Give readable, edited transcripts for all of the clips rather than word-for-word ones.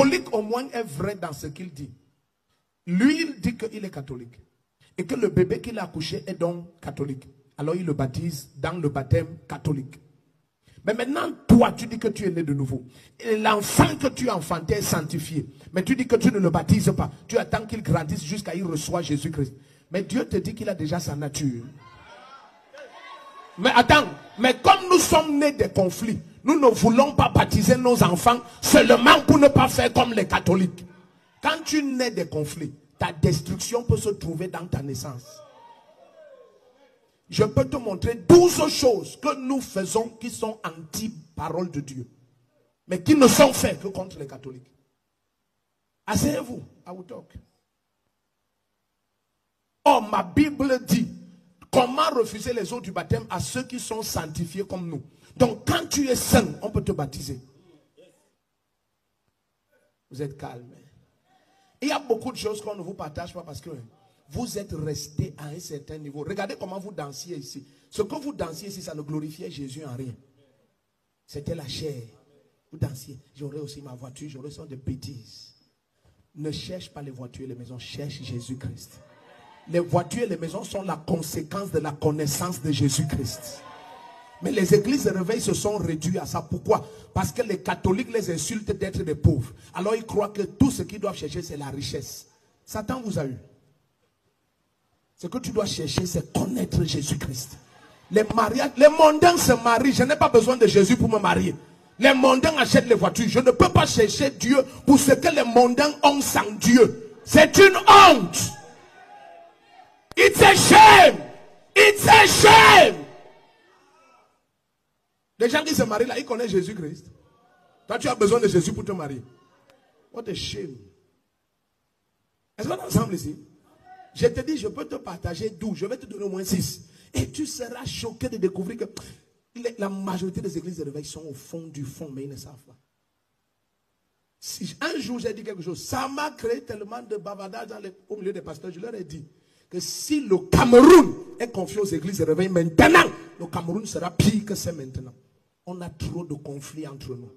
catholique au moins est vrai dans ce qu'il dit. Lui, il dit qu'il est catholique. Et que le bébé qu'il a accouché est donc catholique. Alors il le baptise dans le baptême catholique. Mais maintenant, toi, tu dis que tu es né de nouveau. Et l'enfant que tu as enfanté est sanctifié. Mais tu dis que tu ne le baptises pas. Tu attends qu'il grandisse jusqu'à ce qu'il reçoive Jésus-Christ. Mais Dieu te dit qu'il a déjà sa nature. Mais attends, mais comme nous sommes nés des conflits, nous ne voulons pas baptiser nos enfants seulement pour ne pas faire comme les catholiques. Quand tu nais des conflits, ta destruction peut se trouver dans ta naissance. Je peux te montrer 12 choses que nous faisons qui sont anti-parole de Dieu. Mais qui ne sont faites que contre les catholiques. Asseyez-vous, I will talk. Oh, ma Bible dit, comment refuser les eaux du baptême à ceux qui sont sanctifiés comme nous. Donc quand tu es saint, on peut te baptiser. Vous êtes calme. Il y a beaucoup de choses qu'on ne vous partage pas parce que vous êtes resté à un certain niveau. Regardez comment vous dansiez ici. Ce que vous dansiez ici, ça ne glorifiait Jésus en rien. C'était la chair. Vous dansiez. J'aurai aussi ma voiture, j'aurai aussi des bêtises. Ne cherche pas les voitures et les maisons, cherche Jésus-Christ. Les voitures et les maisons sont la conséquence de la connaissance de Jésus-Christ. Mais les églises de réveil se sont réduites à ça. Pourquoi? Parce que les catholiques les insultent d'être des pauvres. Alors ils croient que tout ce qu'ils doivent chercher, c'est la richesse. Satan vous a eu. Ce que tu dois chercher, c'est connaître Jésus-Christ. Les mariages, les mondains se marient. Je n'ai pas besoin de Jésus pour me marier. Les mondains achètent les voitures. Je ne peux pas chercher Dieu pour ce que les mondains ont sans Dieu. C'est une honte. It's a shame. It's a shame. Les gens qui se marient là, ils connaissent Jésus-Christ. Toi, tu as besoin de Jésus pour te marier. What a shame. Est-ce qu'on est ensemble ici? Je te dis, je peux te partager 12. Je vais te donner au moins 6. Et tu seras choqué de découvrir que la majorité des églises de réveil sont au fond du fond, mais ils ne savent pas. Si un jour j'ai dit quelque chose, ça m'a créé tellement de bavardage au milieu des pasteurs. Je leur ai dit que si le Cameroun est confié aux églises de réveil maintenant, le Cameroun sera pire que c'est maintenant. On a trop de conflits entre nous.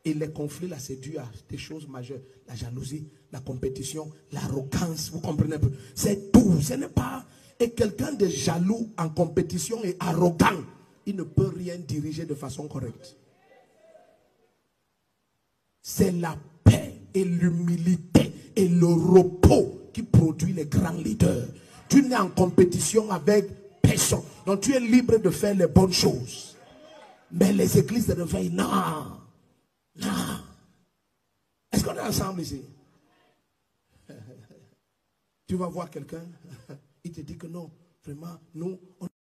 Et les conflits là, c'est dû à des choses majeures. La jalousie, la compétition, l'arrogance. Vous comprenez un peu? C'est tout. Ce n'est pas... Et quelqu'un de jaloux en compétition et arrogant, il ne peut rien diriger de façon correcte. C'est la paix et l'humilité et le repos qui produit les grands leaders. Tu n'es en compétition avec personne. Donc tu es libre de faire les bonnes choses. Mais les églises de réveil, non. Non. Est-ce qu'on est ensemble ici? Tu vas voir quelqu'un, il te dit que non, vraiment, nous, on